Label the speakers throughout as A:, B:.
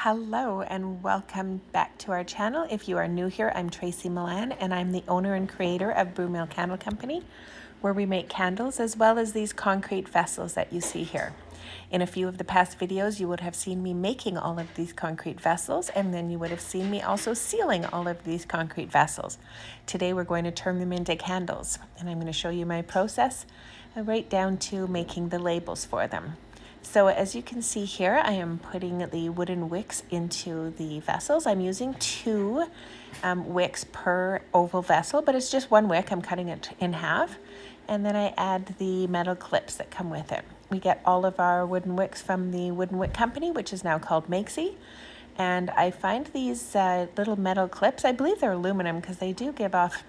A: Hello and welcome back to our channel. If you are new here, I'm Tracie Milan and I'm the owner and creator of Brew Mill Candle Company, where we make candles as well as these concrete vessels that you see here. In a few of the past videos, you would have seen me making all of these concrete vessels, and then you would have seen me also sealing all of these concrete vessels. Today we're going to turn them into candles, and I'm going to show you my process right down to making the labels for them. So as you can see here, I am putting the wooden wicks into the vessels. I'm using two wicks per oval vessel, but it's just one wick. I'm cutting it in half. And then I add the metal clips that come with it. We get all of our wooden wicks from the Wooden Wick Company, which is now called Makesy. And I find these little metal clips, I believe they're aluminum because they do give off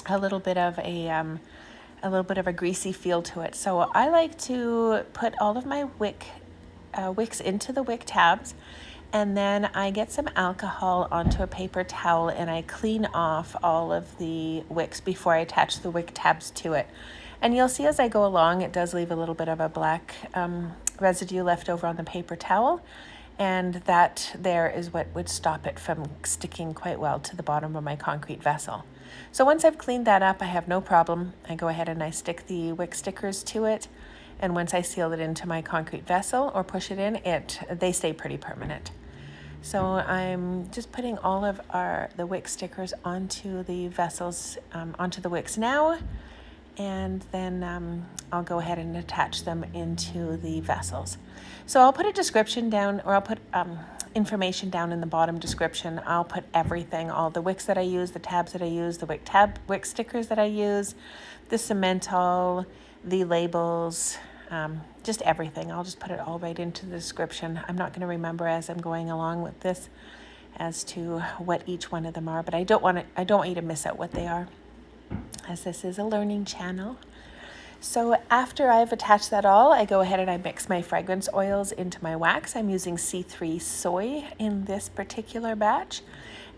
A: a little bit of a greasy feel to it. So I like to put all of my wicks into the wick tabs, and then I get some alcohol onto a paper towel and I clean off all of the wicks before I attach the wick tabs to it. And you'll see as I go along, it does leave a little bit of a black residue left over on the paper towel. And that there is what would stop it from sticking quite well to the bottom of my concrete vessel. So once I've cleaned that up, I have no problem. I go ahead and I stick the wick stickers to it. And once I seal it into my concrete vessel or push it in, they stay pretty permanent. So I'm just putting all of the wick stickers onto the vessels, onto the wicks now. And then I'll go ahead and attach them into the vessels. So I'll put a description down, or I'll put information down in the bottom description. I'll put everything, all the wicks that I use, the tabs that I use, the wick stickers that I use, the cemental, the labels, just everything. I'll just put it all right into the description. I'm not going to remember as I'm going along with this as to what each one of them are, but I don't want you to miss out what they are, as this is a learning channel. So after I've attached that all, I go ahead and I mix my fragrance oils into my wax. I'm using C3 soy in this particular batch.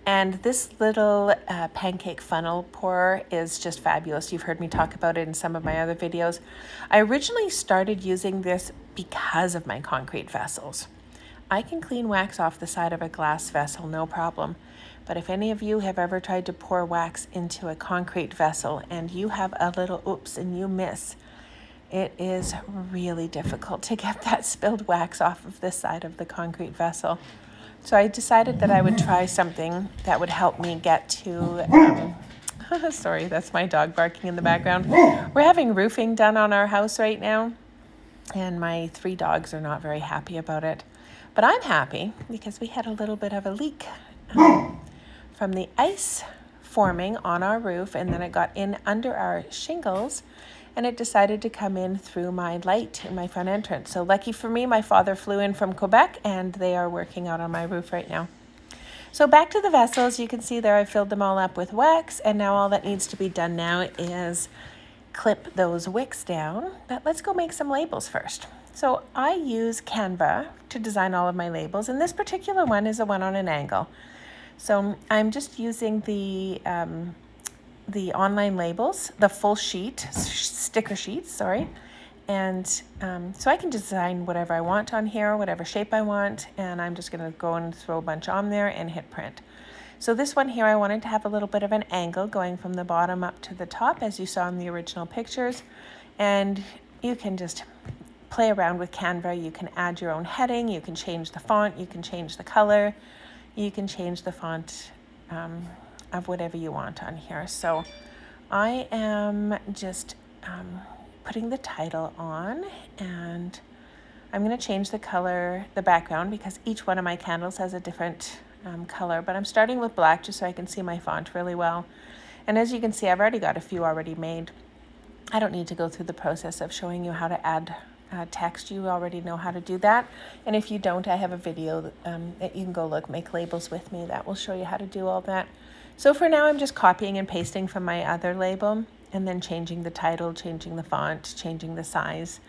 A: And this little pancake funnel pour is just fabulous. You've heard me talk about it in some of my other videos. I originally started using this because of my concrete vessels. I can clean wax off the side of a glass vessel, no problem. But if any of you have ever tried to pour wax into a concrete vessel and you have a little oops and you miss, it is really difficult to get that spilled wax off of this side of the concrete vessel. So I decided that I would try something that would help me get to, sorry, that's my dog barking in the background. We're having roofing done on our house right now, and my 3 dogs are not very happy about it. But I'm happy because we had a little bit of a leak from the ice forming on our roof, and then it got in under our shingles, and it decided to come in through my light in my front entrance. So lucky for me, my father flew in from Quebec, and they are working out on my roof right now. So back to the vessels. You can see there I filled them all up with wax, and now all that needs to be done now is clip those wicks down. But let's go make some labels first. So I use Canva to design all of my labels, and this particular one is a one on an angle. So I'm just using the online labels, the full sheet, sticker sheets, sorry. And so I can design whatever I want on here, whatever shape I want, and I'm just gonna go and throw a bunch on there and hit print. So this one here, I wanted to have a little bit of an angle going from the bottom up to the top, as you saw in the original pictures. And you can just play around with Canva. You can add your own heading, you can change the font, you can change the color, you can change the font of whatever you want on here. So I am just putting the title on, and I'm going to change the color, the background, because each one of my candles has a different color, but I'm starting with black just so I can see my font really well. And as you can see, I've already got a few already made. I don't need to go through the process of showing you how to add text. You already know how to do that. And if you don't, I have a video that you can go look, Make Labels With Me, that will show you how to do all that. So for now, I'm just copying and pasting from my other label, and then changing the title, changing the font, changing the size.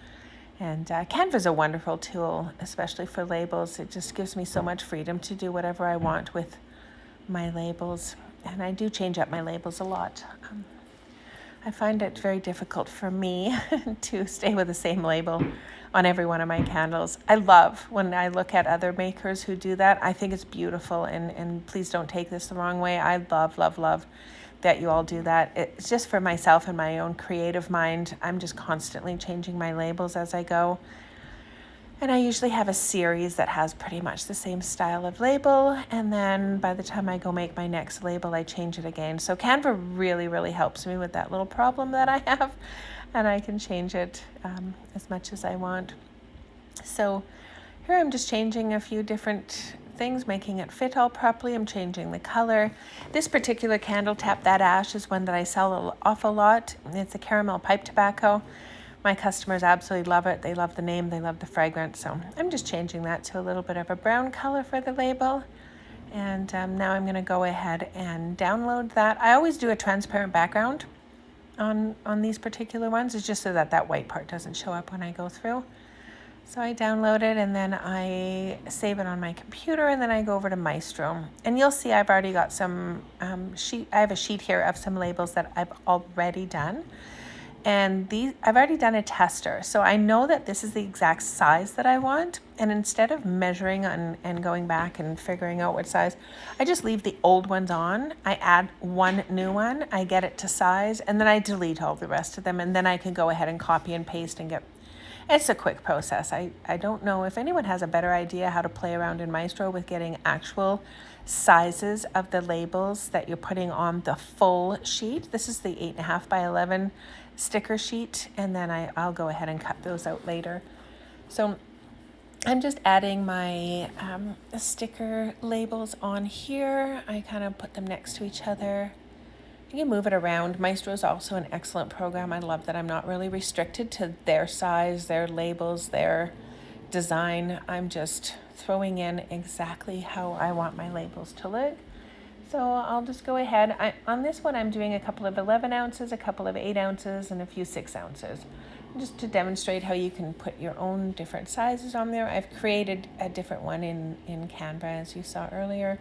A: And Canva is a wonderful tool, especially for labels. It just gives me so much freedom to do whatever I want with my labels. And I do change up my labels a lot. I find it very difficult for me to stay with the same label. on every one of my candles. I love when I look at other makers who do that. I think it's beautiful, and please don't take this the wrong way. I love, love, love that you all do that. It's just for myself and my own creative mind. I'm just constantly changing my labels as I go. And I usually have a series that has pretty much the same style of label. And then by the time I go make my next label, I change it again. So Canva really, really helps me with that little problem that I have. And I can change it as much as I want. So here I'm just changing a few different things, making it fit all properly. I'm changing the color. This particular candle, Tap That Ash, is one that I sell an awful lot. It's a caramel pipe tobacco. My customers absolutely love it. They love the name, they love the fragrance. So I'm just changing that to a little bit of a brown color for the label. And now I'm gonna go ahead and download that. I always do a transparent background on these particular ones. It's just so that that white part doesn't show up when I go through. So I download it and then I save it on my computer, and then I go over to Maestro. And you'll see I've already got some I have a sheet here of some labels that I've already done. And these, I've already done a tester. So I know that this is the exact size that I want. And instead of measuring and going back and figuring out what size, I just leave the old ones on. I add one new one, I get it to size, and then I delete all the rest of them. And then I can go ahead and copy and paste and get, it's a quick process. I don't know if anyone has a better idea how to play around in Maestro with getting actual sizes of the labels that you're putting on the full sheet. This is the 8.5 by 11 sticker sheet, and then I'll go ahead and cut those out later. So I'm just adding my sticker labels on here. I kind of put them next to each other. You can move it around. Maestro is also an excellent program. I love that I'm not really restricted to their size, their labels, their design. I'm just throwing in exactly how I want my labels to look. So I'll just go ahead. On this one, I'm doing a couple of 11 ounces, a couple of 8 ounces, and a few 6 ounces. Just to demonstrate how you can put your own different sizes on there. I've created a different one in Canva, as you saw earlier,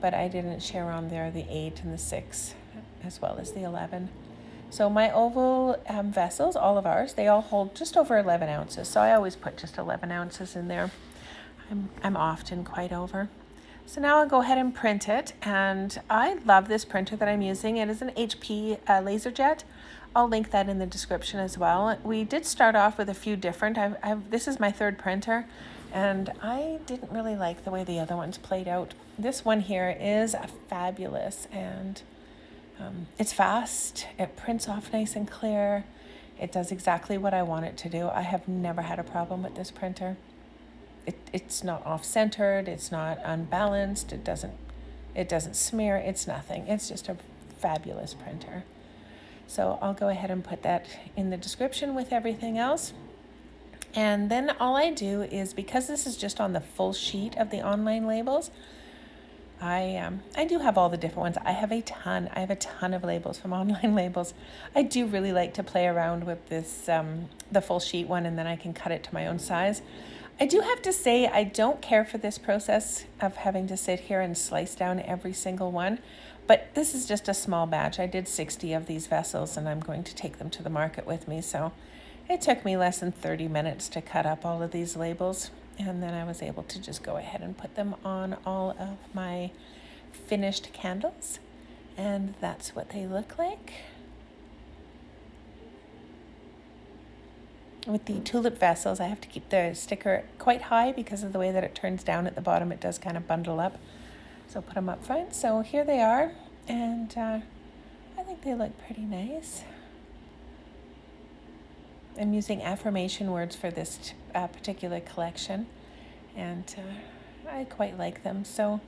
A: but I didn't share on there the 8 and the 6, as well as the 11. So my oval vessels, all of ours, they all hold just over 11 ounces. So I always put just 11 ounces in there. I'm often quite over. So now I'll go ahead and print it, and I love this printer that I'm using. It is an HP LaserJet. I'll link that in the description as well. We did start off with a few different. This is my third printer, and I didn't really like the way the other ones played out. This one here is fabulous, and it's fast. It prints off nice and clear. It does exactly what I want it to do. I have never had a problem with this printer. It's not off-centered, it's not unbalanced, it doesn't smear, it's nothing. It's just a fabulous printer. So I'll go ahead and put that in the description with everything else. And then all I do is, because this is just on the full sheet of the online labels, I do have all the different ones. I have a ton of labels from online labels. I do really like to play around with this, the full sheet one, and then I can cut it to my own size. I do have to say, I don't care for this process of having to sit here and slice down every single one, but this is just a small batch. I did 60 of these vessels, and I'm going to take them to the market with me. So it took me less than 30 minutes to cut up all of these labels, and then I was able to just go ahead and put them on all of my finished candles, and that's what they look like. With the tulip vessels, I have to keep the sticker quite high because of the way that it turns down at the bottom. It does kind of bundle up. So put them up front. So here they are, and I think they look pretty nice. I'm using affirmation words for this particular collection, and I quite like them. So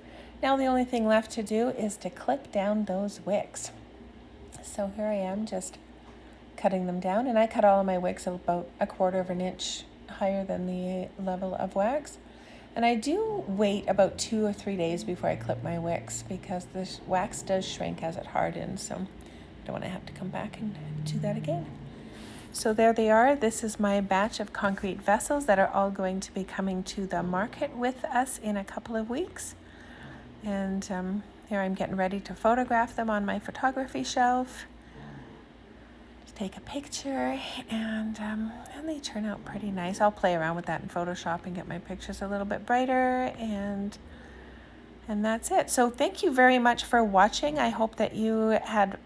A: now the only thing left to do is to clip down those wicks. So here I am, just cutting them down, and I cut all of my wicks about 1/4 of an inch higher than the level of wax. And I do wait about 2 or 3 days before I clip my wicks, because the wax does shrink as it hardens, so I don't want to have to come back and do that again. So there they are. This is my batch of concrete vessels that are all going to be coming to the market with us in a couple of weeks. And here I'm getting ready to photograph them on my photography shelf. take a picture, and they turn out pretty nice. I'll play around with that in Photoshop and get my pictures a little bit brighter, and that's it. So thank you very much for watching. I hope that you had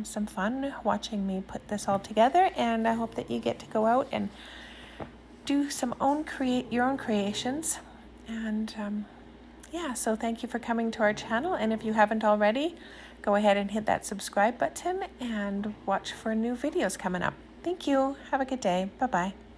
A: some fun watching me put this all together, and I hope that you get to go out and do some your own creations. And yeah, so thank you for coming to our channel, and if you haven't already, go ahead and hit that subscribe button and watch for new videos coming up. Thank you. Have a good day. Bye-bye.